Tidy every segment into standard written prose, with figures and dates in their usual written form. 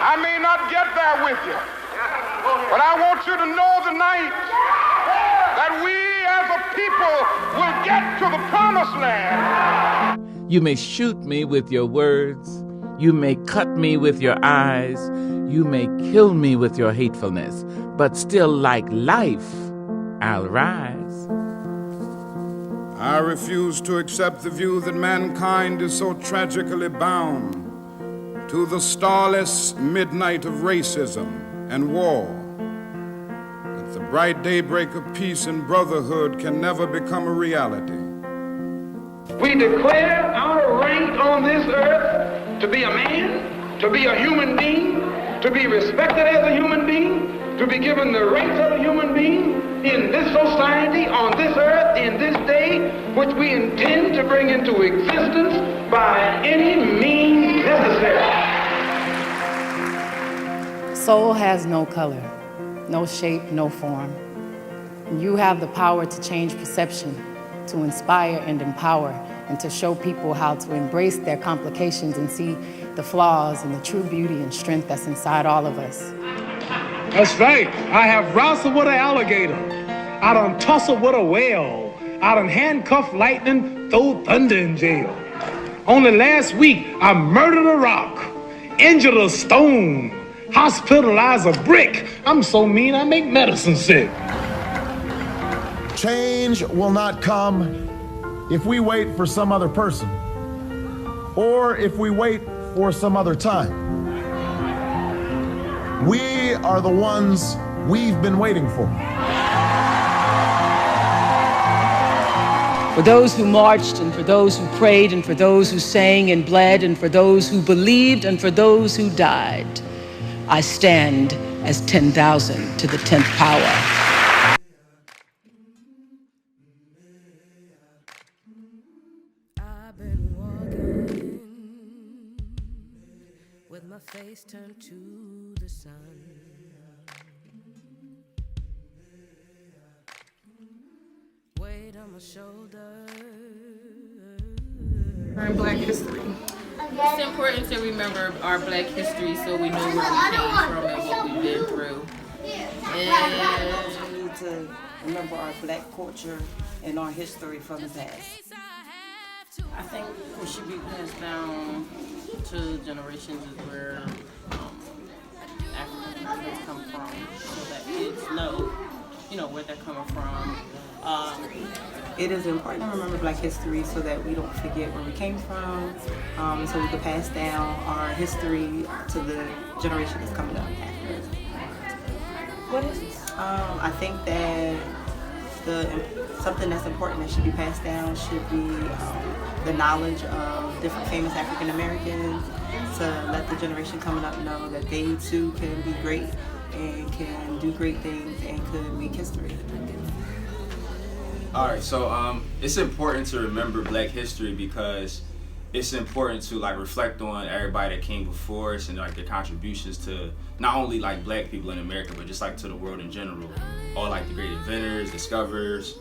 I may not get there with you, but I want you to know tonight that we as a people will get to the promised land. You may shoot me with your words. You may cut me with your eyes. You may kill me with your hatefulness. But still, like life, I'll rise. I refuse to accept the view that mankind is so tragically bound to the starless midnight of racism and war that the bright daybreak of peace and brotherhood can never become a reality. We declare our right on this earth to be a man, to be a human being, to be respected as a human being, to be given the rights of a human being in this society, on this earth, in this day, which we intend to bring into existence by any means necessary. Soul has no color, no shape, no form. You have the power to change perception, to inspire and empower, and to show people how to embrace their complications and see the flaws and the true beauty and strength that's inside all of us. That's right. I have wrestled with an alligator. I done tussled with a whale. I done handcuffed lightning, throw thunder in jail. Only last week, I murdered a rock, injured a stone, hospitalized a brick. I'm so mean, I make medicine sick. Change will not come if we wait for some other person or if we wait for some other time. We are the ones we've been waiting for. For those who marched, and for those who prayed, and for those who sang and bled, and for those who believed, and for those who died, I stand as 10,000 to the 10th power. I've been walking with my face turned to the sun. Weight on my shoulder. Learn Black history. It's important to remember our Black history so we know where we came from and what we've been through. And we need to remember our Black culture and our history from the past. I think what should be passed down to generations is where African Americans come from, so that kids know, where they're coming from. It is important to remember Black history so that we don't forget where we came from, so we can pass down our history to the generation that's coming up after. What is this? I think that something that's important that should be passed down should be the knowledge of different famous African Americans, to let the generation coming up know that they too can be great and can do great things and could make history. All right, so it's important to remember Black history because it's important to reflect on everybody that came before us and their contributions to not only Black people in America, but just to the world in general. All the great inventors, discoverers,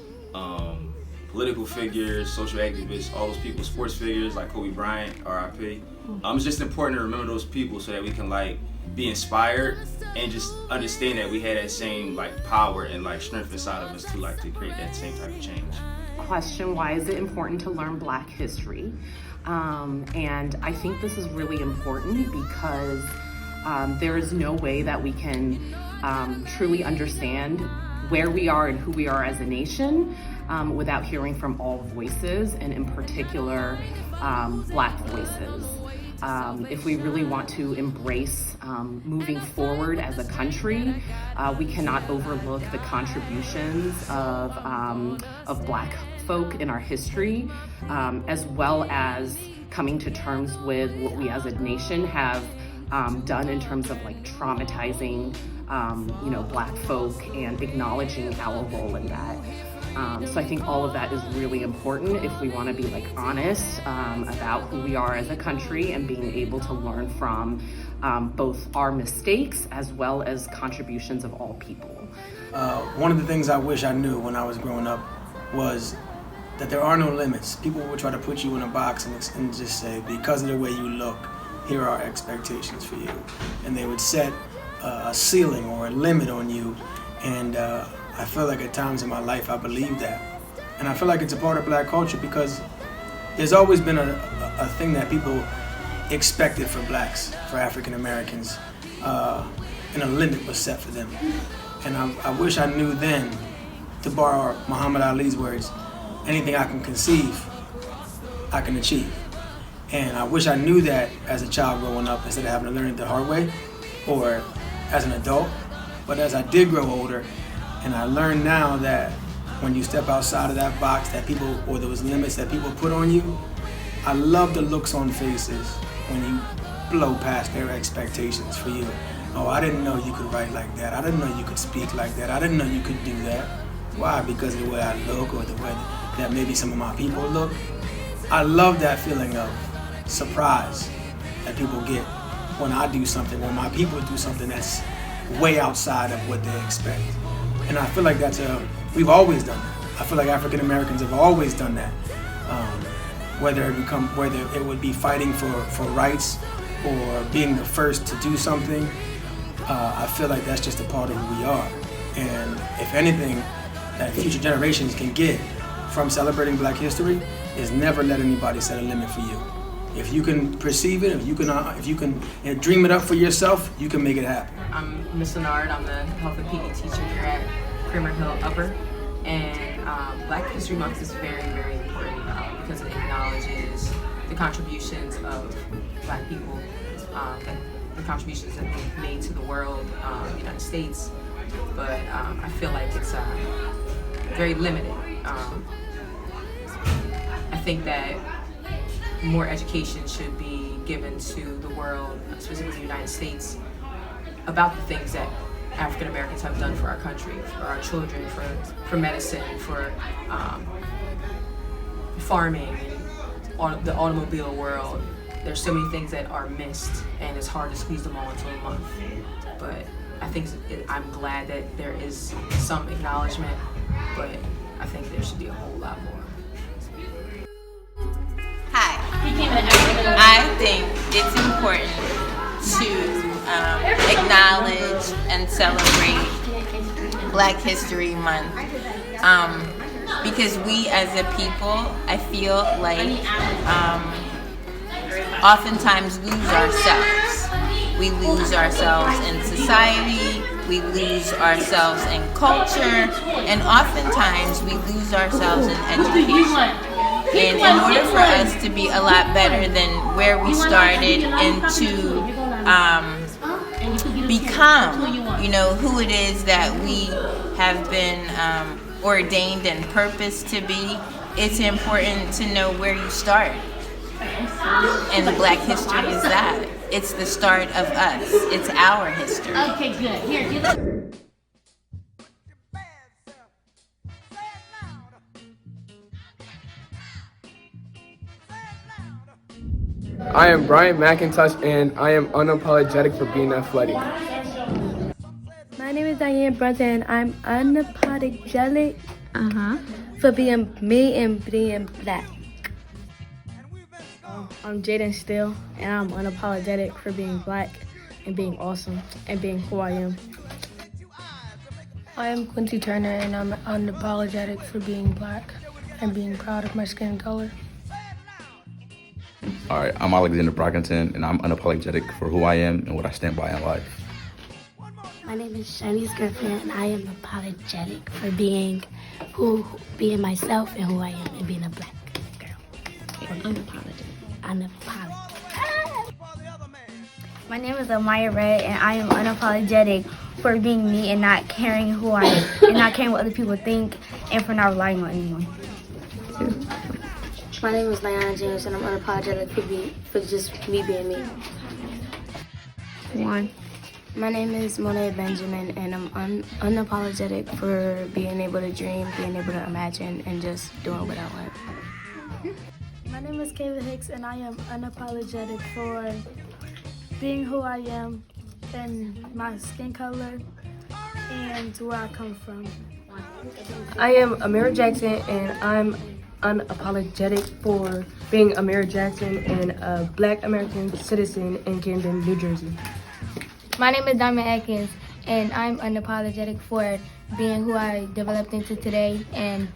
political figures, social activists, all those people, sports figures like Kobe Bryant, R.I.P. It's just important to remember those people so that we can be inspired and just understand that we had that same power and strength inside of us to create that same type of change. Question, why is it important to learn Black history? And I think this is really important because there is no way that we can truly understand where we are and who we are as a nation without hearing from all voices, and in particular Black voices. If we really want to embrace moving forward as a country, we cannot overlook the contributions of Black folk in our history, as well as coming to terms with what we as a nation have done in terms of traumatizing Black folk and acknowledging our role in that. So I think all of that is really important if we want to be honest about who we are as a country and being able to learn from both our mistakes as well as contributions of all people. One of the things I wish I knew when I was growing up was that there are no limits. People will try to put you in a box and just say, because of the way you look, here are expectations for you. And and they would set a ceiling or a limit on you. And I feel like at times in my life I believe that. And I feel like it's a part of black culture because there's always been a thing that people expected for blacks, for African Americans, and a limit was set for them. And I wish I knew then, to borrow Muhammad Ali's words, anything I can conceive, I can achieve. And I wish I knew that as a child growing up instead of having to learn it the hard way or as an adult. But as I did grow older, and I learned now that when you step outside of that box that people, or those limits that people put on you, I love the looks on faces when you blow past their expectations for you. Oh, I didn't know you could write like that. I didn't know you could speak like that. I didn't know you could do that. Why? Because of the way I look or the way that maybe some of my people look. I love that feeling of surprise that people get when I do something, when my people do something that's way outside of what they expect. And I feel like we've always done that. I feel like African Americans have always done that. Whether it would be fighting for rights or being the first to do something, I feel like that's just a part of who we are. And if anything that future generations can get from celebrating Black history is never let anybody set a limit for you. If you can perceive it, if you can dream it up for yourself, you can make it happen. I'm Miss Leonard. I'm the health and PE teacher here at Kramer Hill Upper. And Black History Month is very, very important because it acknowledges the contributions of Black people, the contributions that they've made to the world, the United States. But I feel like it's very limited. I think that more education should be given to the world, specifically the United States, about the things that African Americans have done for our country, for our children, for medicine, for farming, and the automobile world. There's so many things that are missed, and it's hard to squeeze them all into a month. But I think I'm glad that there is some acknowledgement, but I think there should be a whole lot more. Hi. I think it's important to acknowledge and celebrate Black History Month because we as a people, I feel like oftentimes lose ourselves. We lose ourselves in society, we lose ourselves in culture, and oftentimes we lose ourselves in education. And in order for us to be a lot better than where we started and to become, who it is that we have been ordained and purposed to be, it's important to know where you start. And Black history is that. It's the start of us. It's our history. Okay, good. Here, do that. I am Brian McIntosh, and I am unapologetic for being athletic. My name is Diane Brunson, and I'm unapologetic for being me and being Black. I'm Jaden Steele, and I'm unapologetic for being Black and being awesome and being who I am. I am Quincy Turner, and I'm unapologetic for being Black and being proud of my skin color. All right, I'm Alexander Brockington, and I'm unapologetic for who I am and what I stand by in life. My name is Shanice Griffin, and I am apologetic for being myself and who I am and being a Black girl. Unapologetic. My name is Amaya Ray, and I am unapologetic for being me and not caring who I am and not caring what other people think and for not relying on anyone. My name is Diana James, and I'm unapologetic for just me being me. One. My name is Monet Benjamin, and I'm unapologetic for being able to dream, being able to imagine, and just doing what I want. My name is Kayla Hicks, and I am unapologetic for being who I am and my skin color and where I come from. I am Amira Jackson, and I'm unapologetic for being Amira Jackson and a Black American citizen in Camden, New Jersey. My name is Diamond Atkins, and I'm unapologetic for being who I developed into today and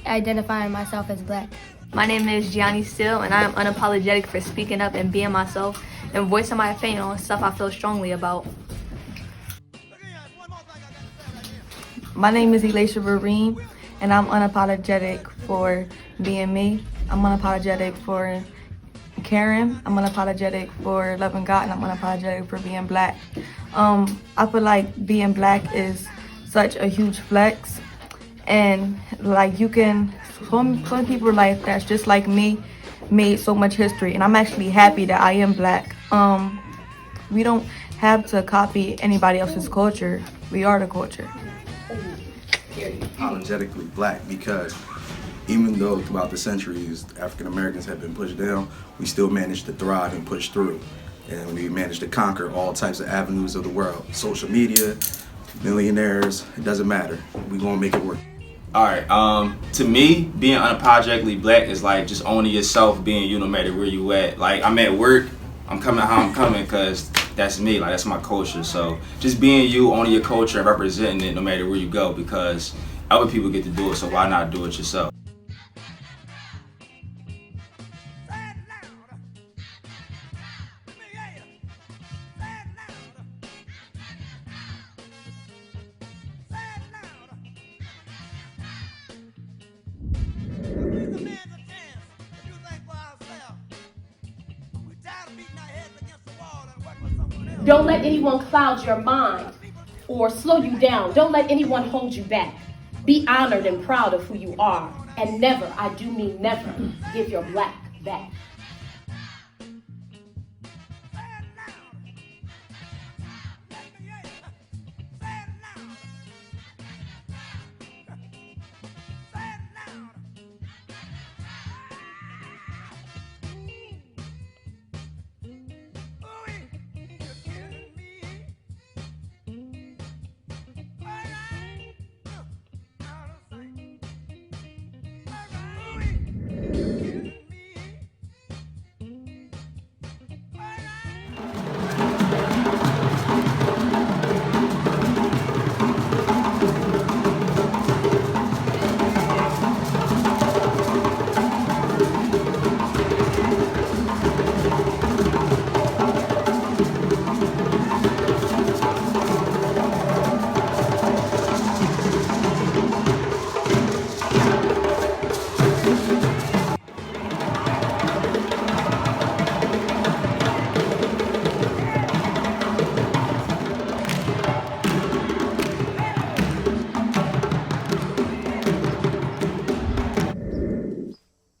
identifying myself as black. My name is Gianni Steele, and I am unapologetic for speaking up and being myself and voicing my opinion on stuff I feel strongly about. My name is Elisha Vereen, and I'm unapologetic for being me. I'm unapologetic for caring. I'm unapologetic for loving God, and I'm unapologetic for being black. I feel like being black is such a huge flex, and like you can, some people like that's just like me made so much history, and I'm actually happy that I am black. We don't have to copy anybody else's culture. We are the culture. Apologetically black because even though throughout the centuries African Americans have been pushed down, we still managed to thrive and push through. And we managed to conquer all types of avenues of the world. Social media, millionaires, it doesn't matter. We're gonna make it work. Alright, to me, being unapologetically black is like just owning yourself, being you no matter where you at. Like, I'm at work, I'm coming how I'm coming because that's me, like that's my culture. So just being you, owning your culture and representing it no matter where you go, because other people get to do it, so why not do it yourself? Don't let anyone cloud your mind or slow you down. Don't let anyone hold you back. Be honored and proud of who you are. And never, I do mean never, give your black back.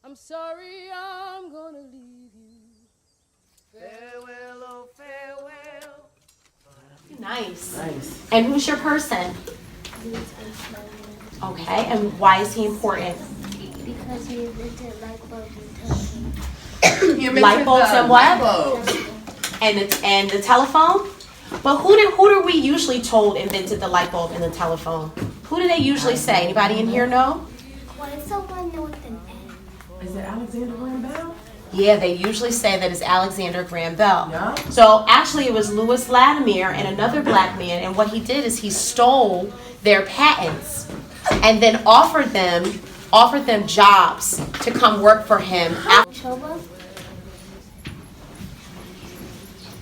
I'm sorry, I'm gonna leave you. Farewell, oh farewell. Nice. And who's your person? Okay, and why is he important? Because he invented light bulbs and telephones. Light bulbs and what? And the telephone? But who do we usually told invented the light bulb and the telephone? Who do they usually say? Anybody in here know? Why someone know with an N? Is it Alexander Graham Bell? Yeah, they usually say that it's Alexander Graham Bell. Yeah. So actually it was Louis Latimer and another black man, and what he did is he stole their patents and then offered them jobs to come work for him. Choba?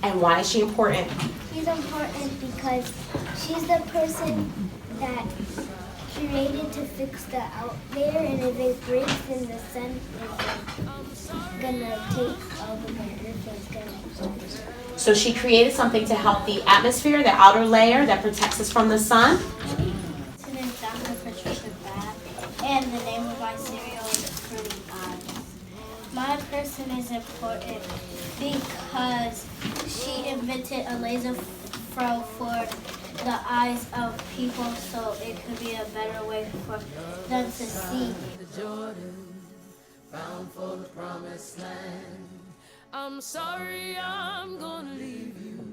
And why is she important? She's important because she's the person that created to fix the out there, and if it breaks, then the sun is gonna take over the earth and it's gonna. So she created something to help the atmosphere, the outer layer that protects us from the sun. My name is Dr. Patricia Babb, and the name of my cereal is Fruity Eyes. My person is important because she invented a laser throw for the eyes of people, so it could be a better way for them to see. The Jordan, bound for the promised land. I'm sorry, I'm gonna leave you.